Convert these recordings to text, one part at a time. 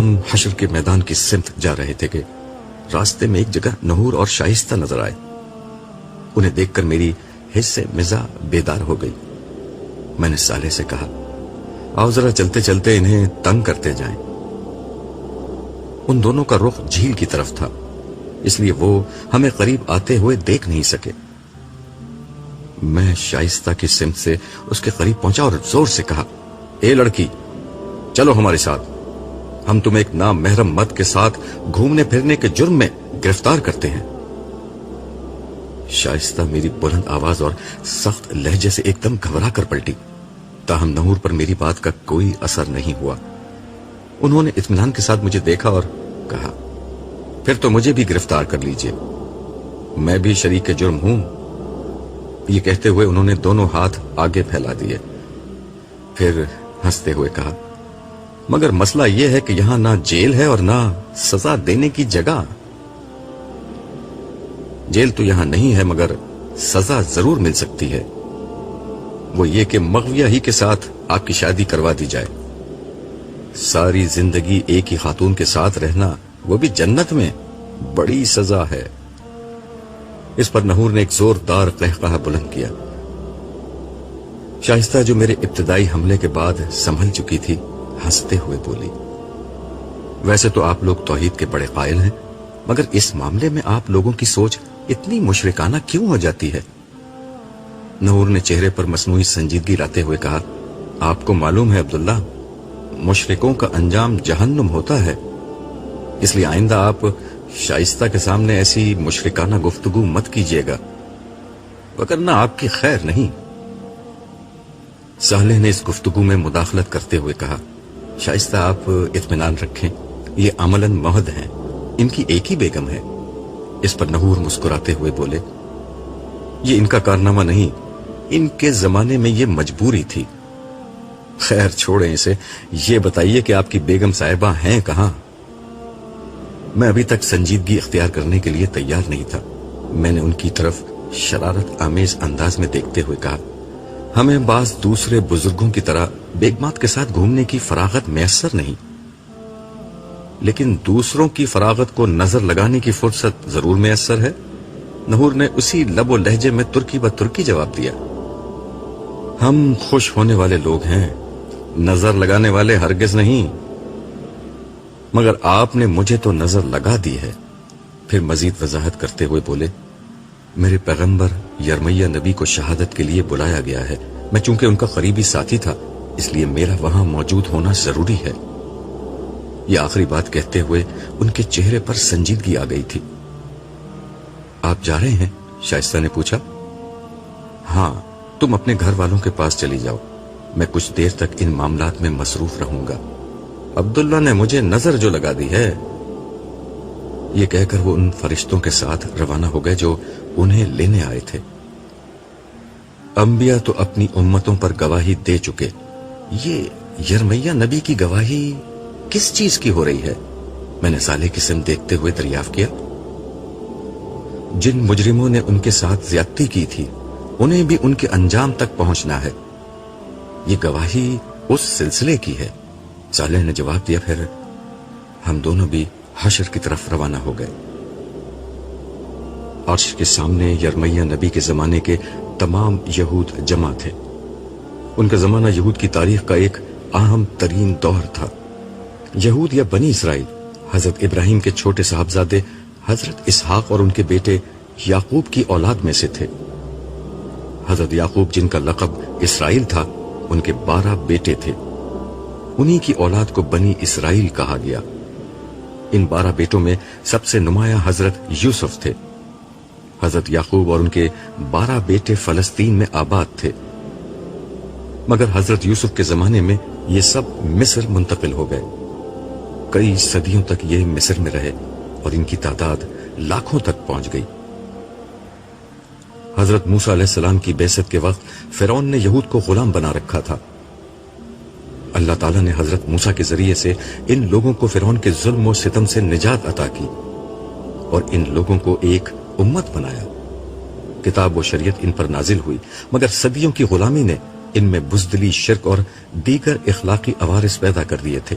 ہم حشر کے میدان کی سمت جا رہے تھے کہ راستے میں ایک جگہ نحور اور شائستہ نظر آئے. انہیں دیکھ کر میری حس سے مزاح بیدار ہو گئی. میں نے صالح سے کہا آؤ ذرا چلتے چلتے انہیں تنگ کرتے جائیں. ان دونوں کا رخ جھیل کی طرف تھا اس لیے وہ ہمیں قریب آتے ہوئے دیکھ نہیں سکے. میں شائستہ کی سمت سے اس کے قریب پہنچا اور زور سے کہا اے لڑکی چلو ہمارے ساتھ, ہم تمہیں ایک نامحرم مرد کے ساتھ گھومنے پھرنے کے جرم میں گرفتار کرتے ہیں. شائستہ میری بلند آواز اور سخت لہجے سے ایک دم گھبرا کر پلٹی, تاہم نحور پر میری بات کا کوئی اثر نہیں ہوا. انہوں نے اطمینان کے ساتھ مجھے دیکھا اور کہا پھر تو مجھے بھی گرفتار کر لیجئے, میں بھی شریک جرم ہوں. یہ کہتے ہوئے انہوں نے دونوں ہاتھ آگے پھیلا دیے. پھر ہنستے ہوئے کہا مگر مسئلہ یہ ہے کہ یہاں نہ جیل ہے اور نہ سزا دینے کی جگہ. جیل تو یہاں نہیں ہے مگر سزا ضرور مل سکتی ہے, وہ یہ کہ مغویہ ہی کے ساتھ آپ کی شادی کروا دی جائے. ساری زندگی ایک ہی خاتون کے ساتھ رہنا, وہ بھی جنت میں, بڑی سزا ہے. اس پر نحور نے ایک زوردار قہقہہ بلند کیا. شائستہ جو میرے ابتدائی حملے کے بعد سنبھل چکی تھی ہنستے ہوئے بولی ویسے تو آپ لوگ توحید کے بڑے قائل ہیں مگر اس معاملے میں آپ لوگوں کی سوچ اتنی مشرکانہ کیوں ہو جاتی ہے. نحور نے چہرے پر مصنوعی سنجیدگی لاتے ہوئے کہا آپ کو معلوم ہے عبداللہ, مشرکوں کا انجام جہنم ہوتا ہے, اس لیے آئندہ آپ شائستہ کے سامنے ایسی مشرکانہ گفتگو مت کیجیے گا وگرنہ آپ کی خیر نہیں. صالح نے اس گفتگو میں مداخلت کرتے ہوئے کہا شائستہ آپ اطمینان رکھیں, یہ عملاً محض ہیں, ان کی ایک ہی بیگم ہے. اس پر نحور مسکراتے ہوئے بولے یہ ان کا کارنامہ نہیں, ان کے زمانے میں یہ مجبوری تھی. خیر چھوڑیں اسے, یہ بتائیے کہ آپ کی بیگم صاحبہ ہیں کہاں. میں ابھی تک سنجیدگی اختیار کرنے کے لیے تیار نہیں تھا. میں نے ان کی طرف شرارت آمیز انداز میں دیکھتے ہوئے کہا ہمیں بعض دوسرے بزرگوں کی طرح بیگمات کے ساتھ گھومنے کی فراغت میسر نہیں, لیکن دوسروں کی فراغت کو نظر لگانے کی فرصت ضرور میسر ہے. نحور نے اسی لب و لہجے میں ترکی ب ترکی جواب دیا ہم خوش ہونے والے لوگ ہیں, نظر لگانے والے ہرگز نہیں, مگر آپ نے مجھے تو نظر لگا دی ہے. پھر مزید وضاحت کرتے ہوئے بولے میرے پیغمبر یرمیہ نبی کو شہادت کے لیے بلایا گیا ہے. میں چونکہ ان کا قریبی ساتھی تھا اس لیے میرا وہاں موجود ہونا ضروری ہے. یہ آخری بات کہتے ہوئے ان کے چہرے پر سنجیدگی آ گئی تھی. آپ جا رہے ہیں؟ شائستہ نے پوچھا. ہاں, تم اپنے گھر والوں کے پاس چلی جاؤ, میں کچھ دیر تک ان معاملات میں مصروف رہوں گا. عبداللہ نے مجھے نظر جو لگا دی ہے. یہ کہہ کر وہ ان فرشتوں کے ساتھ روانہ ہو گئے جو انہیں لینے آئے تھے. انبیاء تو اپنی امتوں پر گواہی دے چکے, یہ یرمیہ نبی کی گواہی کس چیز کی ہو رہی ہے؟ میں نے صالح کی سمت دیکھتے ہوئے دریافت کیا. جن مجرموں نے ان کے ساتھ زیادتی کی تھی انہیں بھی ان کے انجام تک پہنچنا ہے. یہ گواہی اس سلسلے کی ہے. صالح نے جواب دیا. پھر ہم دونوں بھی حشر کی طرف روانہ ہو گئے. عرش کے سامنے یرمیہ نبی کے زمانے کے تمام یہود جمع تھے. ان کا زمانہ یہود کی تاریخ کا ایک اہم ترین دور تھا. یہود یا بنی اسرائیل حضرت ابراہیم کے چھوٹے صاحبزادے حضرت اسحاق اور ان کے بیٹے یعقوب کی اولاد میں سے تھے. حضرت یعقوب جن کا لقب اسرائیل تھا ان کے 12 بیٹے تھے. انہی کی اولاد کو بنی اسرائیل کہا گیا. ان 12 بیٹوں میں سب سے نمایاں حضرت یوسف تھے. حضرت یعقوب اور ان کے 12 بیٹے فلسطین میں آباد تھے. مگر حضرت یوسف کے زمانے میں یہ سب مصر منتقل ہو گئے. کئی صدیوں تک یہ مصر میں رہے اور ان کی تعداد لاکھوں تک پہنچ گئی. حضرت موسیٰ علیہ السلام کی بعثت کے وقت فرعون نے یہود کو غلام بنا رکھا تھا. اللہ تعالیٰ نے حضرت موسیٰ کے ذریعے سے ان لوگوں کو فرعون کے ظلم و ستم سے نجات عطا کی اور ان لوگوں کو ایک امت بنایا. کتاب و شریعت ان پر نازل ہوئی مگر صدیوں کی غلامی نے ان میں بزدلی، شرک اور دیگر اخلاقی عوارض پیدا کر دیے تھے.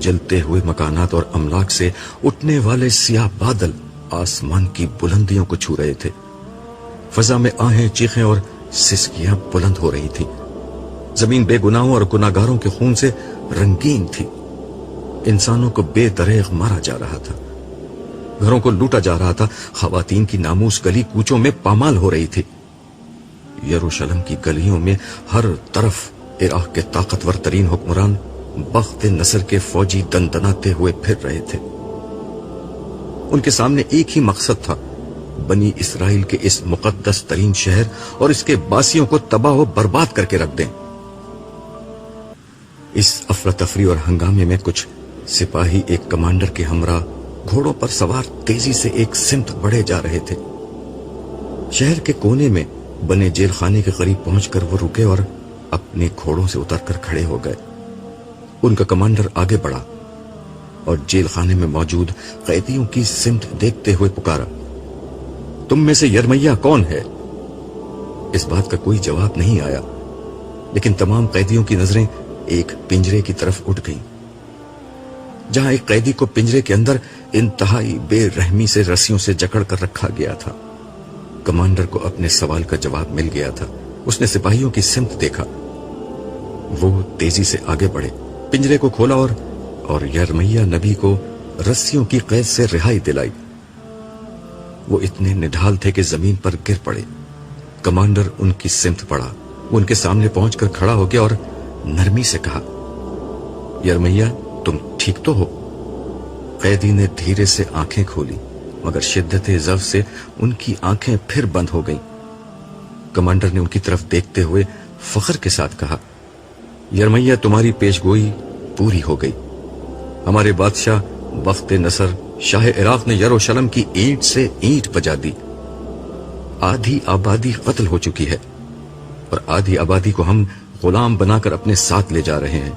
جلتے ہوئے مکانات اور املاک سے اٹھنے والے سیاہ بادل آسمان کی بلندیوں کو چھو رہے تھے. فضا میں آہیں، چیخیں اور سسکیاں بلند ہو رہی تھیں. زمین بے گناہوں اور گناہگاروں کے خون سے رنگین تھی. انسانوں کو بے دریغ مارا جا رہا تھا، گھروں کو لوٹا جا رہا تھا، خواتین کی ناموس گلی کوچوں میں پامال ہو رہی تھی. یروشلم کی گلیوں میں ہر طرف عراق کے طاقتور ترین حکمران بخت نصر کے فوجی دندناتے ہوئے پھر رہے تھے. ان کے سامنے ایک ہی مقصد تھا، بنی اسرائیل کے اس مقدس ترین شہر اور اس کے باسیوں کو تباہ و برباد کر کے رکھ دیں. اس افراتفری اور ہنگامے میں کچھ سپاہی ایک کمانڈر کے ہمراہ گھوڑوں پر سوار تیزی سے ایک سمت بڑھے جا رہے تھے. شہر کے کونے میں بنے جیل خانے کے قریب پہنچ کر وہ رکے اور اپنے گھوڑوں سے اتر کر کھڑے ہو گئے. ان کا کمانڈر آگے بڑھا اور جیل خانے میں موجود قیدیوں کی سمت دیکھتے ہوئے پکارا، تم میں سے یرمیہ کون ہے؟ اس بات کا کوئی جواب نہیں آیا، لیکن تمام قیدیوں کی نظریں ایک پنجرے کی طرف اٹھ گئیں، جہاں ایک قیدی کو پنجرے کے اندر انتہائی بے رحمی سے رسیوں سے جکڑ کر رکھا گیا تھا. کمانڈر کو اپنے سوال کا جواب مل گیا تھا. اس نے سپاہیوں کی سمت دیکھا. وہ تیزی سے آگے بڑھے، پنجرے کو کھولا اور یرمیہ نبی کو رسیوں کی قید سے رہائی دلائی. وہ اتنے نڈھال تھے کہ زمین پر گر پڑے. کمانڈر ان کی سمت پڑا. وہ ان کے سامنے پہنچ کر کھڑا ہو گیا اور نرمی سے کہا، یرمیہ تم ٹھیک تو ہو؟ قیدی نے دھیرے سے آنکھیں کھولی، مگر شدت ضعف سے ان کی آنکھیں پھر بند ہو گئیں. کمانڈر نے ان کی طرف دیکھتے ہوئے فخر کے ساتھ کہا، یرمیہ تمہاری پیش گوئی پوری ہو گئی. ہمارے بادشاہ بخت نصر شاہ عراق نے یروشلم کی اینٹ سے اینٹ بجا دی. آدھی آبادی قتل ہو چکی ہے اور آدھی آبادی کو ہم غلام بنا کر اپنے ساتھ لے جا رہے ہیں.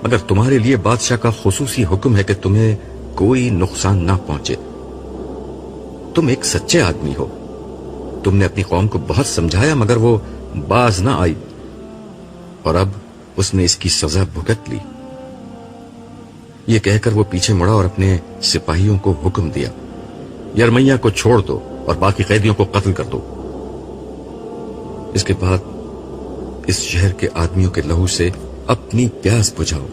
مگر تمہارے لیے بادشاہ کا خصوصی حکم ہے کہ تمہیں کوئی نقصان نہ پہنچے. تم ایک سچے آدمی ہو. تم نے اپنی قوم کو بہت سمجھایا مگر وہ باز نہ آئی، اور اب اس نے اس کی سزا بھگت لی. یہ کہہ کر وہ پیچھے مڑا اور اپنے سپاہیوں کو حکم دیا، یرمیہ کو چھوڑ دو اور باقی قیدیوں کو قتل کر دو. اس کے بعد اس شہر کے آدمیوں کے لہو سے اپنی پیاس بجھاؤ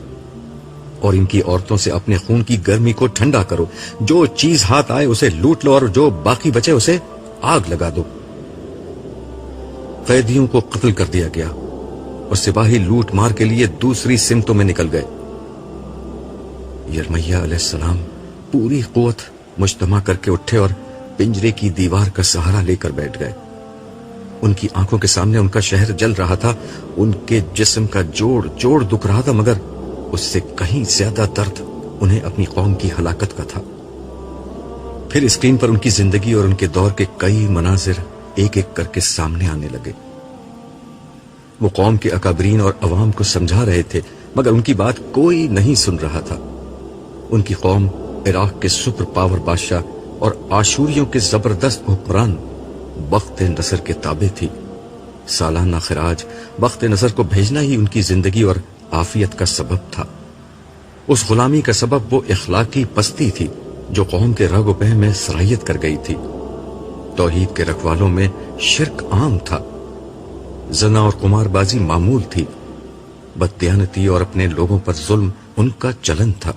اور ان کی عورتوں سے اپنے خون کی گرمی کو ٹھنڈا کرو. جو چیز ہاتھ آئے اسے لوٹ لو اور جو باقی بچے اسے آگ لگا دو. قیدیوں کو قتل کر دیا گیا اور سپاہی لوٹ مار کے لیے دوسری سمتوں میں نکل گئے. یرمیہ علیہ السلام پوری قوت مجتمع کر کے اٹھے اور پنجرے کی دیوار کا سہارا لے کر بیٹھ گئے. ان کی آنکھوں کے سامنے ان کا شہر جل رہا تھا. ان کے جسم کا جوڑ جوڑ دکھ رہا تھا، مگر اس سے کہیں زیادہ درد انہیں اپنی قوم کی ہلاکت کا تھا. پھر اسکرین پر ان کی زندگی اور ان کے دور کے کئی مناظر ایک ایک کر کے سامنے آنے لگے. وہ قوم کے اکابرین اور عوام کو سمجھا رہے تھے، مگر ان کی بات کوئی نہیں سن رہا تھا. ان کی قوم عراق کے سپر پاور بادشاہ اور آشوریوں کے زبردست حکمران بخت نصر کے تابع تھی. سالانہ خراج بخت نصر کو بھیجنا ہی ان کی زندگی اور عافیت کا سبب تھا. اس غلامی کا سبب وہ اخلاقی پستی تھی جو قوم کے رگ و پہ میں سرایت کر گئی تھی. توحید کے رکھوالوں میں شرک عام تھا، زنا اور قمار بازی معمول تھی، بددیانتی اور اپنے لوگوں پر ظلم ان کا چلن تھا،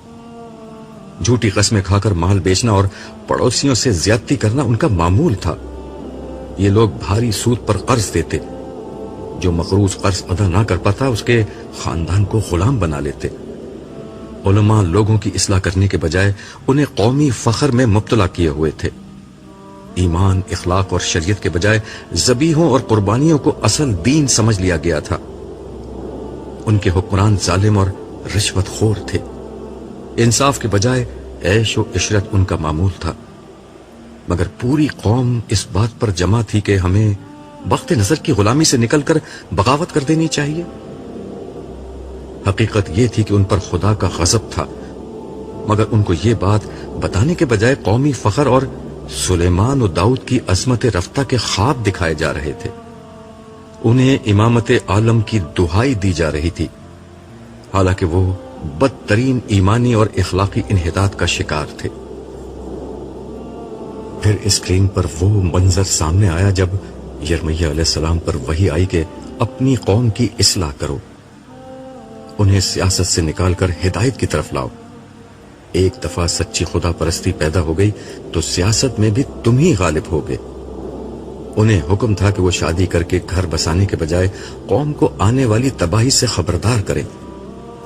جھوٹی قسمیں کھا کر مال بیچنا اور پڑوسیوں سے زیادتی کرنا ان کا معمول تھا. یہ لوگ بھاری سود پر قرض دیتے، جو مقروض قرض ادا نہ کر پاتا اس کے خاندان کو غلام بنا لیتے. علماء لوگوں کی اصلاح کرنے کے بجائے انہیں قومی فخر میں مبتلا کیے ہوئے تھے. ایمان، اخلاق اور شریعت کے بجائے ذبیحوں اور قربانیوں کو اصل دین سمجھ لیا گیا تھا. ان کے حکمران ظالم اور رشوت خور تھے. انصاف کے بجائے عیش و عشرت ان کا معمول تھا. مگر پوری قوم اس بات پر جمع تھی کہ ہمیں بخت نصر کی غلامی سے نکل کر بغاوت کر دینی چاہیے. حقیقت یہ تھی کہ ان پر خدا کا غضب تھا، مگر ان کو یہ بات بتانے کے بجائے قومی فخر اور سلیمان و داؤد کی عظمت رفتہ کے خواب دکھائے جا رہے تھے. انہیں امامت عالم کی دہائی دی جا رہی تھی، حالانکہ وہ بدترین ایمانی اور اخلاقی انحطاط کا شکار تھے۔ پھر اسکرین پر وہ منظر سامنے آیا جب یرمیہ علیہ السلام پر وحی آئی کہ اپنی قوم کی اصلاح کرو، انہیں سیاست سے نکال کر ہدایت کی طرف لاؤ۔ ایک دفعہ سچی خدا پرستی پیدا ہو گئی تو سیاست میں بھی تم ہی غالب ہوگے۔ انہیں حکم تھا کہ وہ شادی کر کے گھر بسانے کے بجائے قوم کو آنے والی تباہی سے خبردار کریں،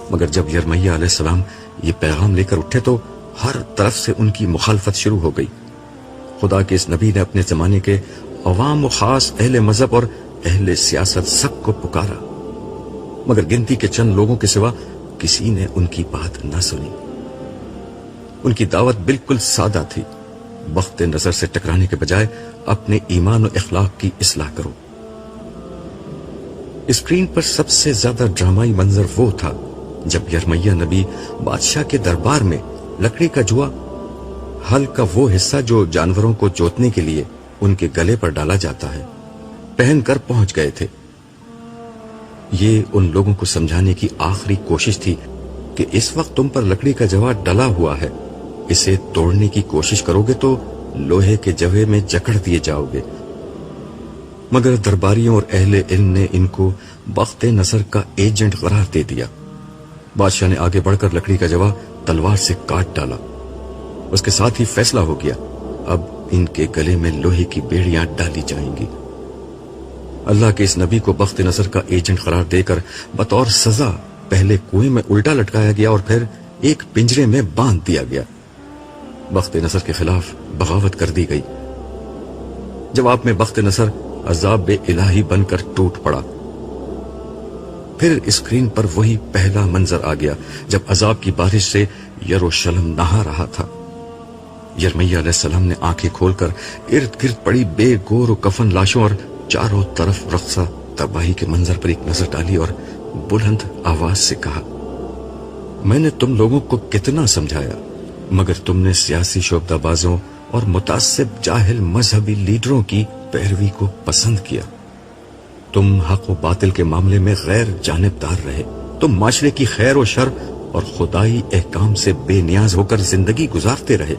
مگر جب یرمیہ علیہ السلام یہ پیغام لے کر اٹھے تو ہر طرف سے ان کی مخالفت شروع ہو گئی۔ خدا کے اس نبی نے اپنے زمانے کے عوام و خاص، اہل مذہب اور اہل سیاست سب کو پکارا، مگر گنتی کے چند لوگوں کے سوا کسی نے ان کی بات نہ سنی۔ ان کی دعوت بالکل سادہ تھی، وقت نظر سے ٹکرانے کے بجائے اپنے ایمان و اخلاق کی اصلاح کرو۔ اسکرین پر سب سے زیادہ ڈرامائی منظر وہ تھا جب یرمیہ نبی بادشاہ کے دربار میں لکڑی کا جوا، ہل کا وہ حصہ جو جانوروں کو جوتنے کے لیے ان کے گلے پر ڈالا جاتا ہے، پہن کر پہنچ گئے تھے۔ یہ ان لوگوں کو سمجھانے کی آخری کوشش تھی کہ اس وقت تم پر لکڑی کا جوا ڈلا ہوا ہے، اسے توڑنے کی کوشش کرو گے تو لوہے کے جوے میں جکڑ دیے جاؤ گے۔ مگر درباریوں اور اہل علم نے ان کو بخت نصر کا ایجنٹ قرار دے دیا۔ بادشاہ نے آگے بڑھ کر لکڑی کا جوا تلوار سے کاٹ ڈالا۔ اس کے ساتھ ہی فیصلہ ہو گیا، اب ان کے گلے میں لوہے کی بیڑیاں ڈالی جائیں گی۔ اللہ کے اس نبی کو بخت نصر کا ایجنٹ قرار دے کر بطور سزا پہلے کنویں میں الٹا لٹکایا گیا اور پھر ایک پنجرے میں باندھ دیا گیا۔ بخت نصر کے خلاف بغاوت کر دی گئی۔ جواب میں بخت نصر عذاب الہی بن کر ٹوٹ پڑا۔ پھر اسکرین پر وہی پہلا منظر آ گیا جب عذاب کی بارش سے یروشلم نہا رہا تھا۔ یرمیہ علیہ السلام نے آنکھیں کھول کر ارد گرد پڑی بے گور و کفن لاشوں اور چاروں طرف رقصہ تباہی کے منظر پر ایک نظر ڈالی اور بلند آواز سے کہا، میں نے تم لوگوں کو کتنا سمجھایا، مگر تم نے سیاسی شعبدہ بازوں اور متعصب جاہل مذہبی لیڈروں کی پیروی کو پسند کیا۔ تم حق و باطل کے معاملے میں غیر جانبدار رہے، تم معاشرے کی خیر و شر اور خدائی احکام سے بے نیاز ہو کر زندگی گزارتے رہے۔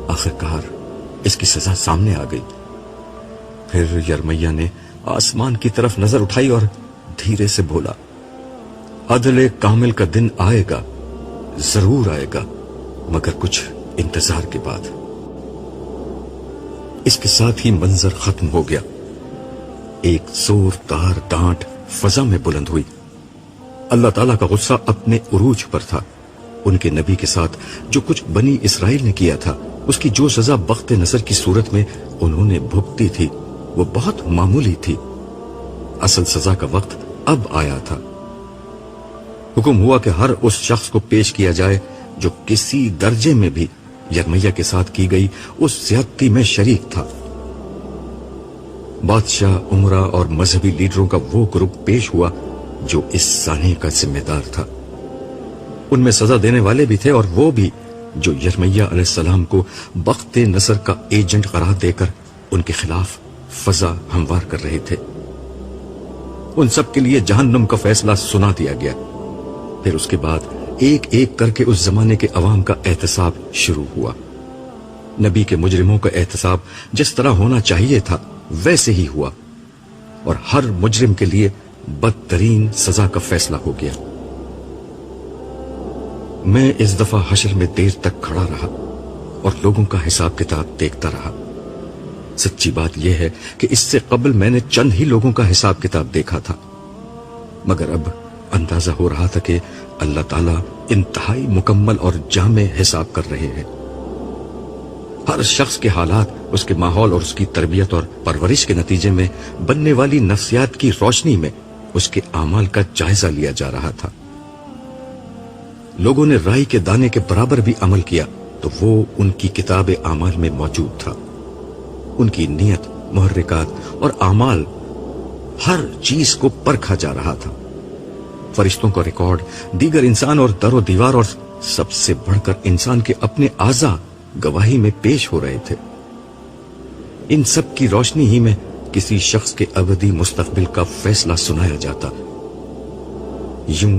آخرکار اس کی سزا سامنے آ گئی۔ پھر یرمیہ نے آسمان کی طرف نظر اٹھائی اور دھیرے سے بولا، عدل کامل کا دن آئے گا، ضرور آئے گا، مگر کچھ انتظار کے بعد۔ اس کے ساتھ ہی منظر ختم ہو گیا۔ ایک زوردار ڈانٹ فضا میں بلند ہوئی۔ اللہ تعالیٰ کا غصہ اپنے عروج پر تھا۔ ان کے نبی کے ساتھ جو کچھ بنی اسرائیل نے کیا تھا، اس کی جو سزا بخت نصر کی صورت میں انہوں نے بھگتی تھی، وہ بہت معمولی تھی۔ اصل سزا کا وقت اب آیا تھا۔ حکم ہوا کہ ہر اس شخص کو پیش کیا جائے جو کسی درجے میں بھی یرمیہ کے ساتھ کی گئی اس زیادتی میں شریک تھا۔ بادشاہ، عمرا اور مذہبی لیڈروں کا وہ گروپ پیش ہوا جو اس سانحے کا ذمہ دار تھا۔ ان میں سزا دینے والے بھی تھے اور وہ بھی جو یرمیہ علیہ السلام کو بخت نصر کا ایجنٹ قرار دے کر ان کے خلاف فضا ہموار کر رہے تھے۔ ان سب کے لیے جہنم کا فیصلہ سنا دیا گیا۔ پھر اس کے بعد ایک ایک کر کے اس زمانے کے عوام کا احتساب شروع ہوا۔ نبی کے مجرموں کا احتساب جس طرح ہونا چاہیے تھا ویسے ہی ہوا، اور ہر مجرم کے لیے بدترین سزا کا فیصلہ ہو گیا۔ میں اس دفعہ حشر میں دیر تک کھڑا رہا اور لوگوں کا حساب کتاب دیکھتا رہا۔ سچی بات یہ ہے کہ اس سے قبل میں نے چند ہی لوگوں کا حساب کتاب دیکھا تھا، مگر اب اندازہ ہو رہا تھا کہ اللہ تعالیٰ انتہائی مکمل اور جامع حساب کر رہے ہیں۔ ہر شخص کے حالات، اس کے ماحول اور اس کی تربیت اور پرورش کے نتیجے میں بننے والی نفسیات کی روشنی میں اس کے اعمال کا جائزہ لیا جا رہا تھا۔ لوگوں نے رائی کے دانے کے برابر بھی عمل کیا تو وہ ان کی کتاب اعمال میں موجود تھا۔ ان کی نیت، محرکات اور اعمال، ہر چیز کو پرکھا جا رہا تھا۔ فرشتوں کا ریکارڈ، دیگر انسان اور در و دیوار، اور سب سے بڑھ کر انسان کے اپنے اعضاء گواہی میں پیش ہو رہے تھے۔ ان سب کی روشنی ہی میں کسی شخص کے ابدی مستقبل کا فیصلہ سنایا جاتا۔ یوں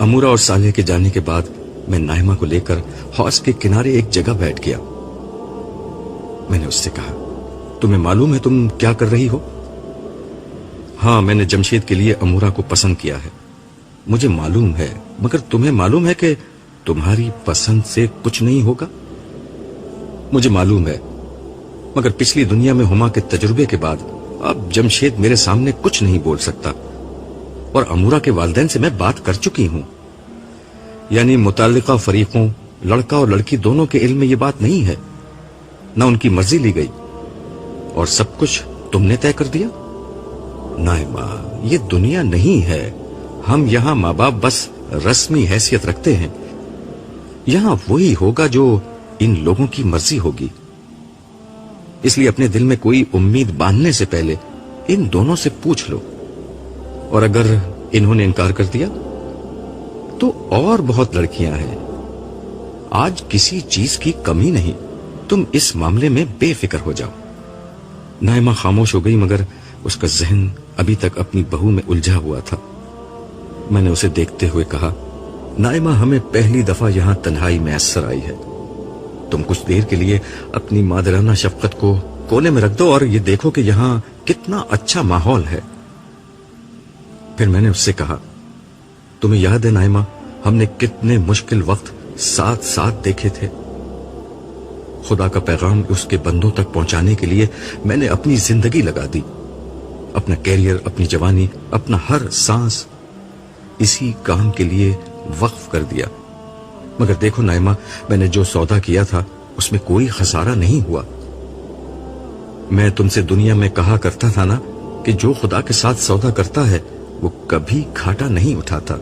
امورا اور صالح کے جانے کے بعد میں نائمہ کو لے کر حوض کے کنارے ایک جگہ بیٹھ گیا. میں نے اس سے کہا, تمہیں معلوم ہے تم کیا کر رہی ہو؟ ہاں, میں نے جمشید کے لیے امورا کو پسند کیا ہے. مجھے معلوم ہے, مگر تمہیں معلوم ہے کہ تمہاری پسند سے کچھ نہیں ہوگا؟ مجھے معلوم ہے, مگر پچھلی دنیا میں ہما کے تجربے کے بعد اب جمشید میرے سامنے کچھ نہیں بول سکتا, اور امورا کے والدین سے میں بات کر چکی ہوں. یعنی متعلقہ فریقوں, لڑکا اور لڑکی دونوں کے علم میں یہ بات نہیں ہے, نہ ان کی مرضی لی گئی, اور سب کچھ تم نے طے کر دیا. نائمہ, یہ دنیا نہیں ہے. ہم یہاں ماں باپ بس رسمی حیثیت رکھتے ہیں. یہاں وہی ہوگا جو ان لوگوں کی مرضی ہوگی. اس لیے اپنے دل میں کوئی امید باندھنے سے پہلے ان دونوں سے پوچھ لو, اور اگر انہوں نے انکار کر دیا تو اور بہت لڑکیاں ہیں. آج کسی چیز کی کمی نہیں, تم اس معاملے میں بے فکر ہو جاؤ. نائمہ خاموش ہو گئی, مگر اس کا ذہن ابھی تک اپنی بہو میں الجھا ہوا تھا. میں نے اسے دیکھتے ہوئے کہا, نائمہ, ہمیں پہلی دفعہ یہاں تنہائی میسر آئی ہے. تم کچھ دیر کے لیے اپنی مادرانہ شفقت کو کونے میں رکھ دو اور یہ دیکھو کہ یہاں کتنا اچھا ماحول ہے. پھر میں نے اس سے کہا, تمہیں یاد ہے نائمہ, ہم نے کتنے مشکل وقت ساتھ ساتھ دیکھے تھے. خدا کا پیغام اس کے بندوں تک پہنچانے کے لیے میں نے اپنی زندگی لگا دی, اپنا کیریئر, اپنی جوانی, اپنا ہر سانس اسی کام کے لیے وقف کر دیا. مگر دیکھو نائمہ, میں نے جو سودا کیا تھا اس میں کوئی خسارہ نہیں ہوا. میں تم سے دنیا میں کہا کرتا تھا نا کہ جو خدا کے ساتھ سودا کرتا ہے وہ کبھی گھاٹا نہیں اٹھاتا.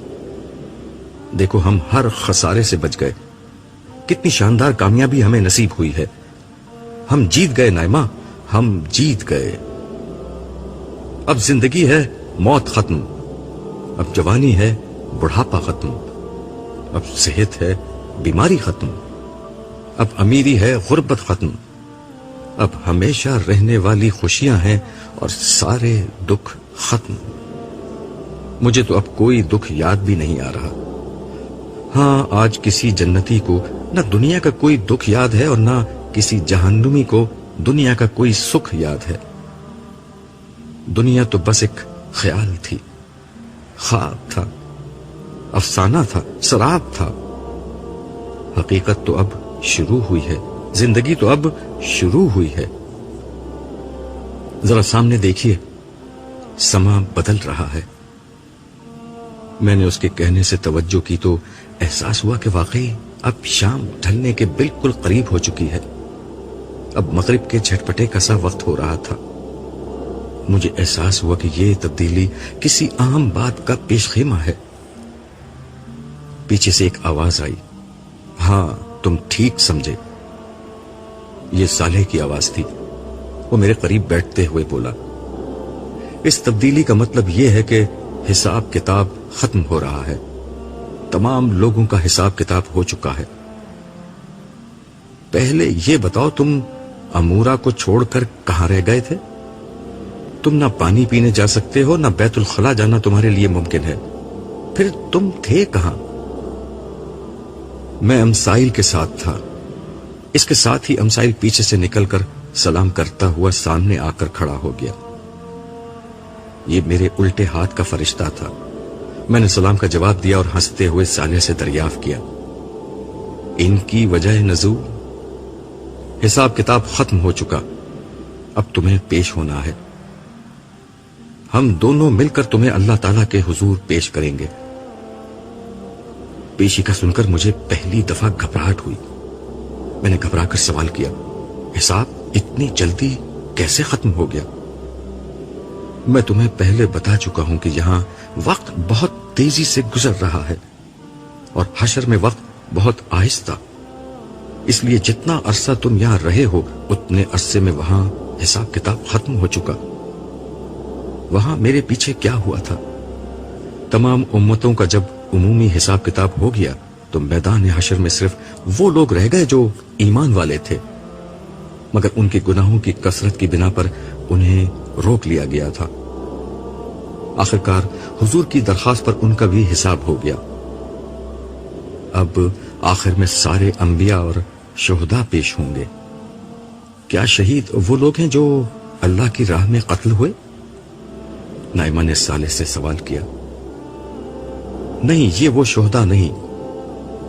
دیکھو, ہم ہر خسارے سے بچ گئے. کتنی شاندار کامیابی ہمیں نصیب ہوئی ہے. ہم جیت گئے نائمہ, ہم جیت گئے. اب زندگی ہے موت ختم, اب جوانی ہے بڑھاپا ختم, اب صحت ہے بیماری ختم, اب امیری ہے غربت ختم, اب ہمیشہ رہنے والی خوشیاں ہیں اور سارے دکھ ختم. مجھے تو اب کوئی دکھ یاد بھی نہیں آ رہا. ہاں, آج کسی جنتی کو نہ دنیا کا کوئی دکھ یاد ہے اور نہ کسی جہنمی کو دنیا کا کوئی سکھ یاد ہے. دنیا تو بس ایک خیال تھی, خواب تھا, افسانہ تھا, سراب تھا. حقیقت تو اب شروع ہوئی ہے, زندگی تو اب شروع ہوئی ہے. ذرا سامنے دیکھیے, سما بدل رہا ہے. میں نے اس کے کہنے سے توجہ کی تو احساس ہوا کہ واقعی اب شام ڈھلنے کے بالکل قریب ہو چکی ہے. اب مغرب کے جھٹپٹے کا سا وقت ہو رہا تھا. مجھے احساس ہوا کہ یہ تبدیلی کسی عام بات کا پیش خیمہ ہے. پیچھے سے ایک آواز آئی. ہاں, تم ٹھیک سمجھے, یہ صالح کی آواز تھی. وہ میرے قریب بیٹھتے ہوئے بولا, اس تبدیلی کا مطلب یہ ہے کہ حساب کتاب ختم ہو رہا ہے. تمام لوگوں کا حساب کتاب ہو چکا ہے. پہلے یہ بتاؤ, تم امورا کو چھوڑ کر کہاں رہ گئے تھے؟ تم نہ پانی پینے جا سکتے ہو, نہ بیت الخلا جانا تمہارے لیے ممکن ہے. پھر تم تھے کہاں؟ میں امسائل کے ساتھ تھا. اس کے ساتھ ہی امسائل پیچھے سے نکل کر سلام کرتا ہوا سامنے آ کر کھڑا ہو گیا. یہ میرے الٹے ہاتھ کا فرشتہ تھا. میں نے سلام کا جواب دیا اور ہنستے ہوئے صالح سے دریافت کیا, ان کی وجہ نزول؟ حساب کتاب ختم ہو چکا, اب تمہیں پیش ہونا ہے. ہم دونوں مل کر تمہیں اللہ تعالیٰ کے حضور پیش کریں گے. پیشی کا سن کر مجھے پہلی دفعہ گھبراہٹ ہوئی. میں نے گھبرا کر سوال کیا, حساب اتنی جلدی کیسے ختم ہو گیا؟ میں تمہیں پہلے بتا چکا ہوں کہ یہاں وقت بہت تیزی سے گزر رہا ہے اور حشر میں وقت بہت آہستہ. اس لیے جتنا عرصہ تم یہاں رہے ہو اتنے عرصے میں وہاں حساب کتاب ختم ہو چکا. وہاں میرے پیچھے کیا ہوا تھا؟ تمام امتوں کا جب عمومی حساب کتاب ہو گیا تو میدان حشر میں صرف وہ لوگ رہ گئے جو ایمان والے تھے, مگر ان کے گناہوں کی کثرت کی بنا پر انہیں روک لیا گیا تھا. آخرکار حضور کی درخواست پر ان کا بھی حساب ہو گیا. اب آخر میں سارے انبیاء اور شہداء پیش ہوں گے۔ کیا شہید وہ لوگ ہیں جو اللہ کی راہ میں قتل ہوئے؟ نائمہ نے صالح سے سوال کیا۔ نہیں، یہ وہ شہداء نہیں،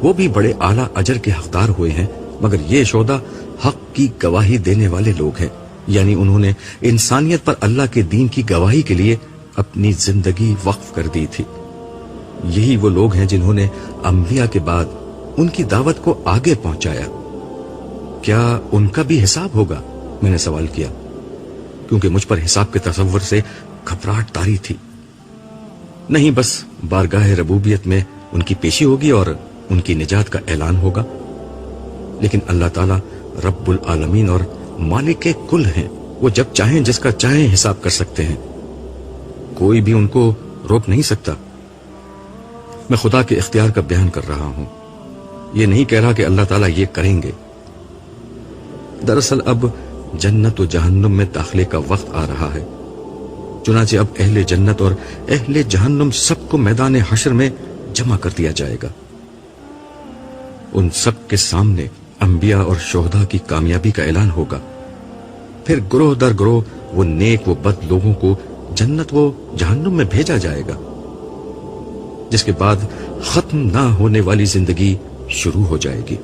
وہ بھی بڑے اعلیٰ اجر کے حقدار ہوئے ہیں، مگر یہ شہداء حق کی گواہی دینے والے لوگ ہیں، یعنی انہوں نے انسانیت پر اللہ کے دین کی گواہی کے لیے اپنی زندگی وقف کر دی تھی۔ یہی وہ لوگ ہیں جنہوں نے انبیاء کے بعد ان کی دعوت کو آگے پہنچایا۔ کیا ان کا بھی حساب ہوگا؟ میں نے سوال کیا، کیونکہ مجھ پر حساب کے تصور سے گھبراہٹ طاری تھی۔ نہیں، بس بارگاہ ربوبیت میں ان کی پیشی ہوگی اور ان کی نجات کا اعلان ہوگا، لیکن اللہ تعالیٰ رب العالمین اور مالک کل ہیں، وہ جب چاہیں جس کا چاہیں حساب کر سکتے ہیں، کوئی بھی ان کو روک نہیں سکتا۔ میں خدا کے اختیار کا بیان کر رہا ہوں، یہ نہیں کہہ رہا کہ اللہ تعالیٰ یہ کریں گے۔ دراصل اب جنت و جہنم میں داخلے کا وقت آ رہا ہے، چنانچہ اب اہل جنت اور اہل جہنم سب کو میدان حشر میں جمع کر دیا جائے گا۔ ان سب کے سامنے انبیاء اور شہداء کی کامیابی کا اعلان ہوگا، پھر گروہ در گروہ وہ نیک و بد لوگوں کو جنت و جہنم میں بھیجا جائے گا، جس کے بعد ختم نہ ہونے والی زندگی شروع ہو جائے گی۔